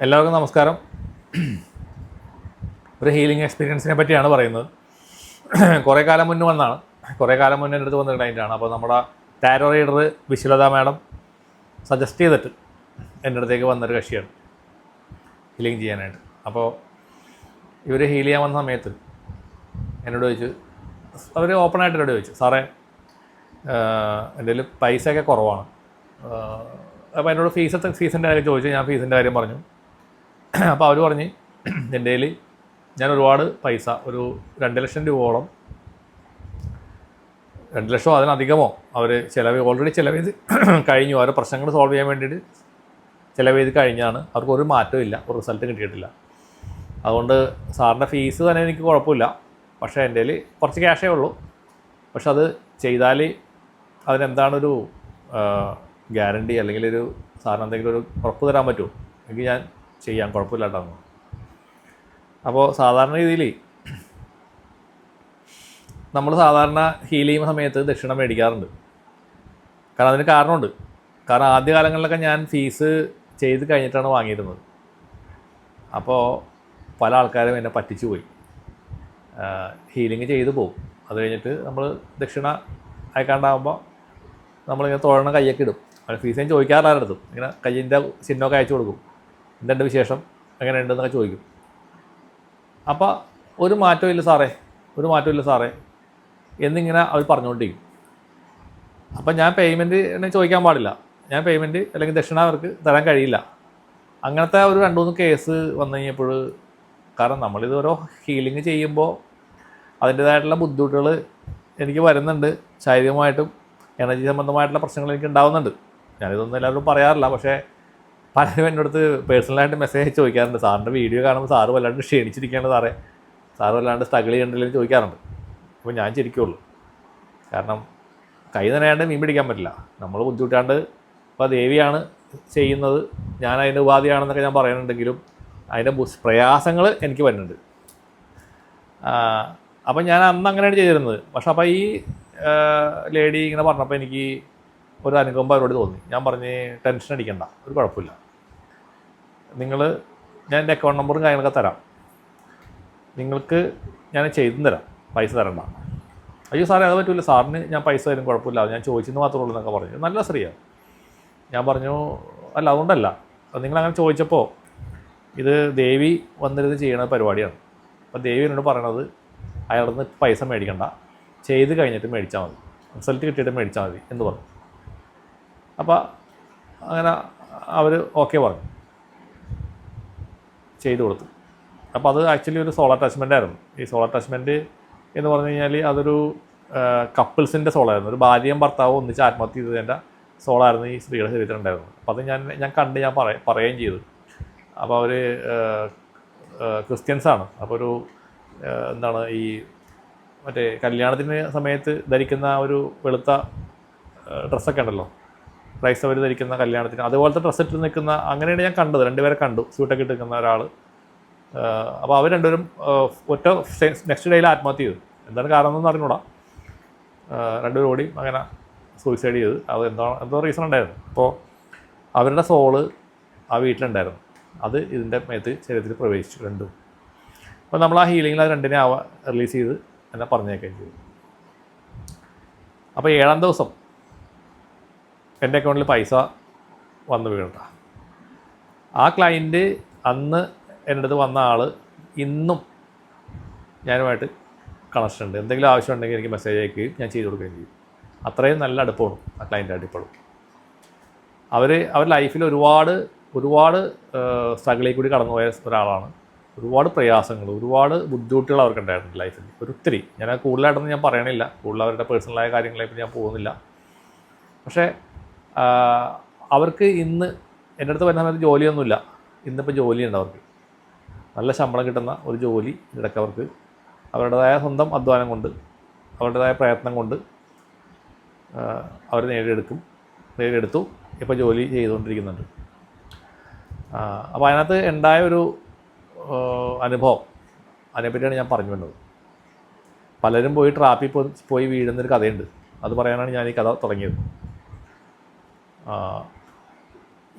എല്ലാവർക്കും നമസ്കാരം. ഒരു ഹീലിംഗ് എക്സ്പീരിയൻസിനെ പറ്റിയാണ് പറയുന്നത്. കുറേ കാലം മുന്നേ വന്നതാണ്. കുറേ കാലം മുന്നേ എൻ്റെ അടുത്ത് വന്ന ക്ലൈൻ്റാണ്. അപ്പോൾ നമ്മുടെ ടാരോ റീഡർ വിശ്വലത മാഡം സജസ്റ്റ് ചെയ്തിട്ട് എൻ്റെ അടുത്തേക്ക് വന്നൊരു കക്ഷിയാണ് ഹീലിംഗ് ചെയ്യാനായിട്ട്. അപ്പോൾ ഇവർ ഹീൽ ചെയ്യാൻ വന്ന സമയത്ത് എന്നോട് ചോദിച്ചു, അവർ ഓപ്പണായിട്ട് എന്നോട് ചോദിച്ചു, സാറേ എൻ്റെ കയ്യിൽ പൈസയൊക്കെ കുറവാണ്. അപ്പോൾ എന്നോട് ഫീസിൻ്റെ കാര്യം ചോദിച്ചു. ഞാൻ ഫീസിൻ്റെ കാര്യം പറഞ്ഞു. അപ്പോൾ അവർ പറഞ്ഞ്, എൻ്റെ കയ്യിൽ ഞാൻ ഒരുപാട് പൈസ, ഒരു 2 ലക്ഷം രൂപയോളം, 2 ലക്ഷമോ അതിനധികമോ അവർ ഓൾറെഡി ചിലവ് ചെയ്ത് കഴിഞ്ഞു. അവരുടെ പ്രശ്നങ്ങൾ സോൾവ് ചെയ്യാൻ വേണ്ടിയിട്ട് ചിലവ് ചെയ്ത് കഴിഞ്ഞാണ്. അവർക്ക് ഒരു മാറ്റവും ഇല്ല, ഒരു റിസൾട്ട് കിട്ടിയിട്ടില്ല. അതുകൊണ്ട് സാറിൻ്റെ ഫീസ് തന്നെ എനിക്ക് കുഴപ്പമില്ല, പക്ഷേ എൻ്റെ കയ്യിൽ കുറച്ച് ക്യാഷേ ഉള്ളൂ. പക്ഷെ അത് ചെയ്താൽ അതിനെന്താണൊരു ഗ്യാരണ്ടി, അല്ലെങ്കിൽ ഒരു സാറിന് എന്തെങ്കിലും ഒരു ഉറപ്പ് തരാൻ പറ്റുമോ? എങ്കിൽ ഞാൻ ചെയ്യാൻ കുഴപ്പമില്ലാട്ടാണ്. അപ്പോൾ സാധാരണ രീതിയിൽ നമ്മൾ സാധാരണ ഹീൽ ചെയ്യുന്ന സമയത്ത് ദക്ഷിണ മേടിക്കാറുണ്ട്. കാരണം അതിന് കാരണമുണ്ട്. കാരണം ആദ്യ കാലങ്ങളിലൊക്കെ ഞാൻ ഫീസ് ചെയ്ത് കഴിഞ്ഞിട്ടാണ് വാങ്ങിയിരുന്നത്. അപ്പോൾ പല ആൾക്കാരും എന്നെ പറ്റിച്ചു പോയി. ഹീലിംഗ് ചെയ്ത് പോകും, അത് കഴിഞ്ഞിട്ട് നമ്മൾ ദക്ഷിണ അയക്കാണ്ടാകുമ്പോൾ നമ്മളിങ്ങനെ തൊഴണ കയ്യൊക്കെ ഇടും. അത് ഫീസ് ഞാൻ ചോദിക്കാറില്ല അടുത്തും. ഇങ്ങനെ കയ്യിൻ്റെ ചിഹ്നമൊക്കെ അയച്ചു കൊടുക്കും. എന്തെൻ്റെ വിശേഷം, എങ്ങനെയുണ്ടെന്നൊക്കെ ചോദിക്കും. അപ്പോൾ ഒരു മാറ്റവും ഇല്ല സാറേ എന്നിങ്ങനെ അവർ പറഞ്ഞുകൊണ്ടിരിക്കും. അപ്പം ഞാൻ പേയ്മെൻറ്റ് എന്നെ ചോദിക്കാൻ പാടില്ല. ഞാൻ പേയ്മെൻറ്റ് അല്ലെങ്കിൽ ദക്ഷിണ അവർക്ക് തരാൻ കഴിയില്ല. അങ്ങനത്തെ ഒരു 2-3 കേസ് വന്നു കഴിഞ്ഞപ്പോൾ, കാരണം നമ്മളിത് ഓരോ ഹീലിംഗ് ചെയ്യുമ്പോൾ അതിൻ്റേതായിട്ടുള്ള ബുദ്ധിമുട്ടുകൾ എനിക്ക് വരുന്നുണ്ട്. ശാരീരികമായിട്ടും എനർജി സംബന്ധമായിട്ടുള്ള പ്രശ്നങ്ങൾ എനിക്ക് ഉണ്ടാകുന്നുണ്ട്. ഞാനിതൊന്നും എല്ലാവരും പറയാറില്ല. പക്ഷേ പലരും എൻ്റെ അടുത്ത് പേഴ്സണലായിട്ട് മെസ്സേജ് ചോദിക്കാറുണ്ട്. സാറിൻ്റെ വീഡിയോ കാണുമ്പോൾ സാറ് വല്ലാണ്ട് ക്ഷീണിച്ചിരിക്കുകയാണ് സാറ് വല്ലാണ്ട് സ്ട്രഗിൾ ചെയ്യണ്ടെന്ന് ചോദിക്കാറുണ്ട്. അപ്പോൾ ഞാൻ ചിരിക്കുള്ളൂ. കാരണം കൈ നനയാണ്ട് മീൻ പിടിക്കാൻ പറ്റില്ല. നമ്മൾ ബുദ്ധിമുട്ടാണ്ട്, ഇപ്പോൾ ദേവിയാണ് ചെയ്യുന്നത്, ഞാൻ അതിൻ്റെ ഉപാധിയാണെന്നൊക്കെ ഞാൻ പറയുന്നുണ്ടെങ്കിലും അതിൻ്റെ പ്രയാസങ്ങൾ എനിക്ക് വരുന്നുണ്ട്. അപ്പം ഞാൻ അന്ന് അങ്ങനെയാണ് ചെയ്തിരുന്നത്. പക്ഷെ അപ്പോൾ ഈ ലേഡി ഇങ്ങനെ പറഞ്ഞപ്പോൾ എനിക്ക് ഒരു അനുകമ്പ അവരോട് തോന്നി. ഞാൻ പറഞ്ഞ്, ടെൻഷൻ അടിക്കണ്ട, ഒരു കുഴപ്പമില്ല, ഞാൻ എൻ്റെ അക്കൗണ്ട് നമ്പറും കാര്യങ്ങളൊക്കെ തരാം, നിങ്ങൾക്ക് ഞാൻ ചെയ്തും തരാം, പൈസ തരണ്ട. അയ്യോ സാറേ അത് പറ്റില്ല, സാറിന് ഞാൻ പൈസ തരും, കുഴപ്പമില്ല, അത് ഞാൻ ചോദിച്ചെന്ന് മാത്രമേ ഉള്ളൂ എന്നൊക്കെ പറഞ്ഞു. നല്ല സ്ത്രീയാണ്. ഞാൻ പറഞ്ഞു, അല്ല അതുകൊണ്ടല്ല, നിങ്ങളങ്ങനെ ചോദിച്ചപ്പോൾ ഇത് ദേവി വന്നിരുന്ന് ചെയ്യുന്ന പരിപാടിയാണ്. അപ്പോൾ ദേവി എന്നോട് പറയണത് അയാളുടെ നിന്ന് പൈസ മേടിക്കണ്ട, ചെയ്ത് കഴിഞ്ഞിട്ട് മേടിച്ചാൽ മതി, റിസൾട്ട് കിട്ടിയിട്ട് മേടിച്ചാൽ മതി എന്ന് പറഞ്ഞു. അപ്പോൾ അങ്ങനെ അവർ ഓക്കെ പറഞ്ഞു, ചെയ്തു കൊടുത്തു. അപ്പോൾ അത് ആക്ച്വലി ഒരു സോൾ അറ്റാച്ച്മെൻ്റ് ആയിരുന്നു. ഈ സോൾ അറ്റാച്ച്മെൻറ്റ് എന്ന് പറഞ്ഞു കഴിഞ്ഞാൽ അതൊരു കപ്പിൾസിൻ്റെ സോളായിരുന്നു. ഒരു ഭാര്യയും ഭർത്താവും ഒന്നിച്ച് ആത്മഹത്യ ചെയ്തതിൻ്റെ സോളായിരുന്നു ഈ സ്ത്രീയുടെ ശരീരത്തിൽ ഉണ്ടായിരുന്നത്. അപ്പോൾ അത് ഞാൻ കണ്ട് ഞാൻ പറയുകയും ചെയ്തു. അപ്പോൾ അവർ ക്രിസ്ത്യൻസാണ്. അപ്പോൾ ഒരു എന്താണ് ഈ മറ്റേ കല്യാണത്തിന് സമയത്ത് ധരിക്കുന്ന ഒരു വെളുത്ത ഡ്രസ്സൊക്കെ ഉണ്ടല്ലോ, ക്രൈസ്തവർ ധരിക്കുന്ന കല്യാണത്തിന്, അതുപോലത്തെ ഡ്രസ്സ് ഇട്ട് നിൽക്കുന്ന, അങ്ങനെയാണ് ഞാൻ കണ്ടത്. 2 പേരെ കണ്ടു, സ്യൂട്ടൊക്കെ ഇട്ട് നിൽക്കുന്ന ഒരാൾ. അപ്പോൾ അവർ രണ്ടുപേരും ഒറ്റ നെക്സ്റ്റ് ഡേയിൽ ആത്മഹത്യ ചെയ്തു. എന്താണ് കാരണം എന്ന് അറിഞ്ഞൂടാ. 2 പേരും ഓടി അങ്ങനെ സൂയിസൈഡ് ചെയ്ത്. അത് എന്തോ റീസൺ ഉണ്ടായിരുന്നു. അപ്പോൾ അവരുടെ സോള് ആ വീട്ടിലുണ്ടായിരുന്നു. അത് ഇതിൻ്റെ മേത്ത് ശരീരത്തിൽ പ്രവേശിച്ചു രണ്ടും. അപ്പോൾ നമ്മൾ ആ ഹീലിങ്ങിൽ അത് 2നെ റിലീസ് ചെയ്ത് എന്നെ പറഞ്ഞേക്കുകയും ചെയ്തു. അപ്പോൾ 7ാം ദിവസം എൻ്റെ അക്കൗണ്ടിൽ പൈസ വന്ന് വീഴട്ട. ആ ക്ലയൻറ്റ് അന്ന് എൻ്റെ അടുത്ത് വന്ന ആൾ ഇന്നും ഞാനുമായിട്ട് കണക്ഷൻ ഉണ്ട്. എന്തെങ്കിലും ആവശ്യമുണ്ടെങ്കിൽ എനിക്ക് മെസ്സേജ് അയക്കുകയും ഞാൻ ചെയ്ത് കൊടുക്കുകയും ചെയ്യും. അത്രയും നല്ല അടുപ്പമാണ് ആ ക്ലയൻറ്റായിട്ട് ഇപ്പോഴും. അവർ ലൈഫിൽ ഒരുപാട് സ്ട്രഗിളിൽ കൂടി കടന്നുപോയ ഒരാളാണ്. ഒരുപാട് പ്രയാസങ്ങൾ, ഒരുപാട് ബുദ്ധിമുട്ടുകൾ അവർക്കുണ്ടായിരുന്നു ലൈഫിൽ. ഒത്തിരി. ഞാൻ കൂടുതലായിട്ടൊന്നും ഞാൻ പറയണില്ല, കൂടുതൽ അവരുടെ പേഴ്സണലായ കാര്യങ്ങളായിട്ട് ഞാൻ പോകുന്നില്ല. പക്ഷേ അവർക്ക് ഇന്ന് എൻ്റെ അടുത്ത് വരുന്ന സമയത്ത് ജോലിയൊന്നുമില്ല. ഇന്നിപ്പോൾ ജോലിയുണ്ട് അവർക്ക്. നല്ല ശമ്പളം കിട്ടുന്ന ഒരു ജോലി ഇടയ്ക്ക് അവർക്ക് അവരുടേതായ സ്വന്തം അധ്വാനം കൊണ്ട്, അവരുടേതായ പ്രയത്നം കൊണ്ട് അവർ നേടിയെടുത്തു. ഇപ്പോൾ ജോലി ചെയ്തുകൊണ്ടിരിക്കുന്നുണ്ട്. അപ്പോൾ അതിനകത്ത് ഉണ്ടായ ഒരു അനുഭവം, അതിനെപ്പറ്റിയാണ് ഞാൻ പറഞ്ഞു വന്നത്. പലരും പോയി ട്രാപ്പിൽ പോയി വീഴുന്നൊരു കഥയുണ്ട്. അത് പറയാനാണ് ഞാൻ ഈ കഥ തുടങ്ങിയത്.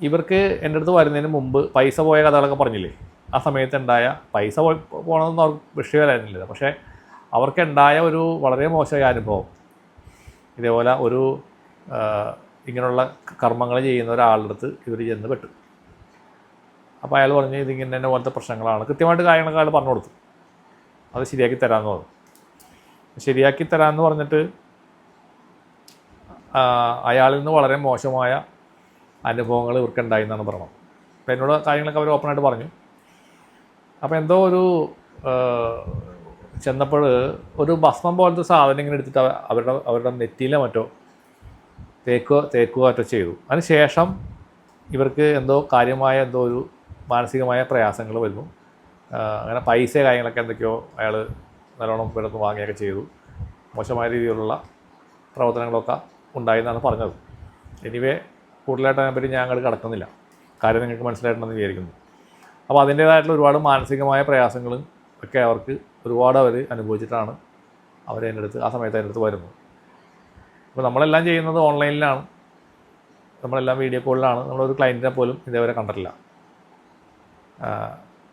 ഇവർക്ക് എൻ്റെ അടുത്ത് വരുന്നതിന് മുമ്പ് പൈസ പോയ കഥകളൊക്കെ പറഞ്ഞില്ലേ, ആ സമയത്ത് ഉണ്ടായ പൈസ പോകണമെന്ന് അവർക്ക് വിഷയമല്ലായിരുന്നില്ല. പക്ഷേ അവർക്കുണ്ടായ ഒരു വളരെ മോശമായ അനുഭവം, ഇതേപോലെ ഒരു ഇങ്ങനെയുള്ള കർമ്മങ്ങൾ ചെയ്യുന്ന ഒരാളുടെ അടുത്ത് ഇവർ ചെന്ന് പെട്ടു. അപ്പോൾ അയാൾ പറഞ്ഞു ഇതിങ്ങനെ പോലത്തെ പ്രശ്നങ്ങളാണ്, കൃത്യമായിട്ട് കാര്യങ്ങളൊക്കെ അയാൾ പറഞ്ഞു കൊടുത്തു. അത് ശരിയാക്കി തരാമെന്ന് പറഞ്ഞു. ശരിയാക്കി തരാമെന്ന് പറഞ്ഞിട്ട് അയാളിൽ നിന്ന് വളരെ മോശമായ അനുഭവങ്ങൾ ഇവർക്കുണ്ടായി എന്നാണ് പറഞ്ഞത്. അപ്പോൾ എന്നോട് കാര്യങ്ങളൊക്കെ അവർ ഓപ്പണായിട്ട് പറഞ്ഞു. അപ്പോൾ എന്തോ ഒരു ചെന്നപ്പോൾ ഒരു ഭസ്മം പോലത്തെ സാധനം ഇങ്ങനെ എടുത്തിട്ട് അവരുടെ നെറ്റിയിലെ മറ്റോ തേക്കുക മറ്റോ ചെയ്തു. അതിന് ശേഷം ഇവർക്ക് എന്തോ കാര്യമായ എന്തോ ഒരു മാനസികമായ പ്രയാസങ്ങൾ വരുന്നു. അങ്ങനെ പൈസ കാര്യങ്ങളൊക്കെ എന്തൊക്കെയോ അയാൾ നല്ലോണം ഇവിടുന്ന് വാങ്ങുകയൊക്കെ ചെയ്തു. മോശമായ രീതിയിലുള്ള പ്രവർത്തനങ്ങളൊക്കെ ഉണ്ടായി എന്നാണ് പറഞ്ഞത്. എനിവേ കൂടുതലായിട്ട് അതിനെപ്പറ്റി ഞാൻ അങ്ങോട്ട് കിടക്കുന്നില്ല, കാര്യം നിങ്ങൾക്ക് മനസ്സിലായിട്ടുണ്ടെന്ന് വിചാരിക്കുന്നു. അപ്പോൾ അതിൻ്റേതായിട്ടുള്ള ഒരുപാട് മാനസികമായ പ്രയാസങ്ങളും ഒക്കെ അവർക്ക് ഒരുപാട് അവർ അനുഭവിച്ചിട്ടാണ് അവരതിൻ്റെ അടുത്ത് ആ സമയത്ത് അതിൻ്റെ അടുത്ത് വരുന്നത്. അപ്പോൾ നമ്മളെല്ലാം ചെയ്യുന്നത് ഓൺലൈനിലാണ്, നമ്മളെല്ലാം വീഡിയോ കോളിലാണ്. നമ്മളൊരു ക്ലയൻറ്റിനെ പോലും ഇതേവരെ കണ്ടിട്ടില്ല.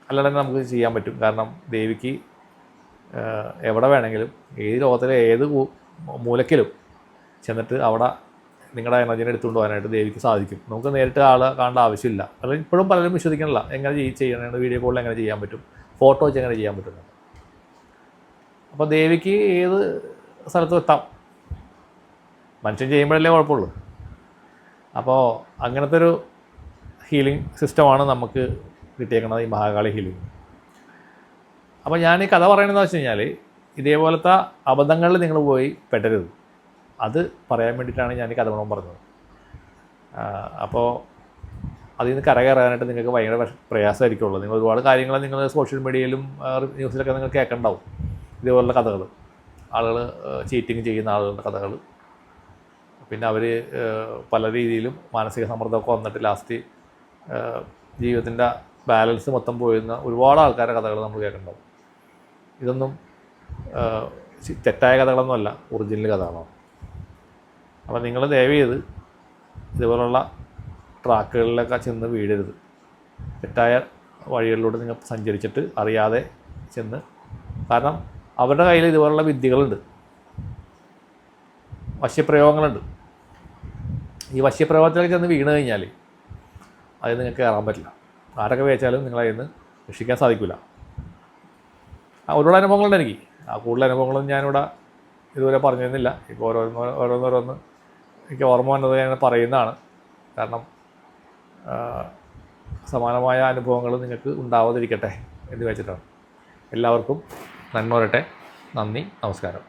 അല്ലാതെ തന്നെ നമുക്ക് ചെയ്യാൻ പറ്റും. കാരണം ദേവിക്ക് എവിടെ വേണമെങ്കിലും ഏത് ലോകത്തിലെ ഏത് മൂലക്കിലും ചെന്നിട്ട് അവിടെ നിങ്ങളുടെ എനർജീനെ എടുത്തുകൊണ്ട് പോകാനായിട്ട് ദേവിക്ക് സാധിക്കും. നമുക്ക് നേരിട്ട് ആളെ കാണേണ്ട ആവശ്യമില്ല. അല്ലെങ്കിൽ ഇപ്പോഴും പലരും വിശ്വസിക്കണില്ല എങ്ങനെ ചെയ്യണം, വീഡിയോ കോളിൽ എങ്ങനെ ചെയ്യാൻ പറ്റും, ഫോട്ടോ വെച്ച് എങ്ങനെ ചെയ്യാൻ പറ്റും. അപ്പോൾ ദേവിക്ക് ഏത് സ്ഥലത്തും എത്താം, മനുഷ്യൻ ചെയ്യുമ്പോഴല്ലേ കുഴപ്പമുള്ളൂ. അപ്പോൾ അങ്ങനത്തെ ഒരു ഹീലിംഗ് സിസ്റ്റമാണ് നമുക്ക് കിട്ടിയേക്കുന്നത്, ഈ മഹാകാളി ഹീലിംഗ്. അപ്പോൾ ഞാൻ ഈ കഥ പറയണതെന്ന് വെച്ച് കഴിഞ്ഞാൽ ഇതേപോലത്തെ അബദ്ധങ്ങളിൽ നിങ്ങൾ പോയി പെട്ടരുത്, അത് പറയാൻ വേണ്ടിയിട്ടാണ് ഞാൻ ഈ കഥ മുഴുവൻ പറഞ്ഞത്. അപ്പോൾ അതിൽ നിന്ന് കരകയറാനായിട്ട് നിങ്ങൾക്ക് ഭയങ്കര പ്രയാസമായിരിക്കുള്ളൂ. നിങ്ങൾ ഒരുപാട് കാര്യങ്ങൾ നിങ്ങൾ സോഷ്യൽ മീഡിയയിലും ന്യൂസിലൊക്കെ നിങ്ങൾ കേൾക്കുന്നുണ്ടാവും, ഇതേപോലുള്ള കഥകൾ, ആളുകൾ ചീറ്റിങ് ചെയ്യുന്ന ആളുകളുടെ കഥകൾ. പിന്നെ അവർ പല രീതിയിലും മാനസിക സമ്മർദ്ദമൊക്കെ വന്നിട്ട് ലാസ്റ്റ് ജീവിതത്തിൻ്റെ ബാലൻസ് മൊത്തം പോയിരുന്ന ഒരുപാട് ആൾക്കാരുടെ കഥകൾ നമ്മൾ കേൾക്കുന്നുണ്ടാവും. ഇതൊന്നും തെറ്റായ കഥകളൊന്നുമല്ല, ഒറിജിനൽ കഥകളാണ്. അപ്പോൾ നിങ്ങൾ ദയവ് ചെയ്ത് ഇതുപോലുള്ള ട്രാക്കുകളിലൊക്കെ ചെന്ന് വീഴരുത്. തെറ്റായ വഴികളിലൂടെ നിങ്ങൾ സഞ്ചരിച്ചിട്ട് അറിയാതെ ചെന്ന്, കാരണം അവരുടെ കയ്യിൽ ഇതുപോലുള്ള വിദ്യകളുണ്ട്, വശ്യപ്രയോഗങ്ങളുണ്ട്. ഈ വശ്യപ്രയോഗത്തിലേക്ക് ചെന്ന് വീണ് കഴിഞ്ഞാൽ അതിൽ നിങ്ങൾക്ക് കയറാൻ പറ്റില്ല. ആരൊക്കെ വെച്ചാലും നിങ്ങളതിൽ നിന്ന് രക്ഷിക്കാൻ സാധിക്കില്ല. ഒരുപാട് അനുഭവങ്ങളുണ്ട് എനിക്ക്. ആ കൂടുതൽ അനുഭവങ്ങളൊന്നും ഞാനിവിടെ ഇതുവരെ പറഞ്ഞിരുന്നില്ല. ഇപ്പോൾ ഓരോന്നോരോന്ന് എനിക്ക് ഓർമ്മ വന്നത് ഞാൻ പറയുന്നതാണ്. കാരണം സമാനമായ അനുഭവങ്ങൾ നിങ്ങൾക്ക് ഉണ്ടാവാതിരിക്കട്ടെ എന്ന് വെച്ചിട്ടാണ്. എല്ലാവർക്കും നന്മ വരട്ടെ. നന്ദി, നമസ്കാരം.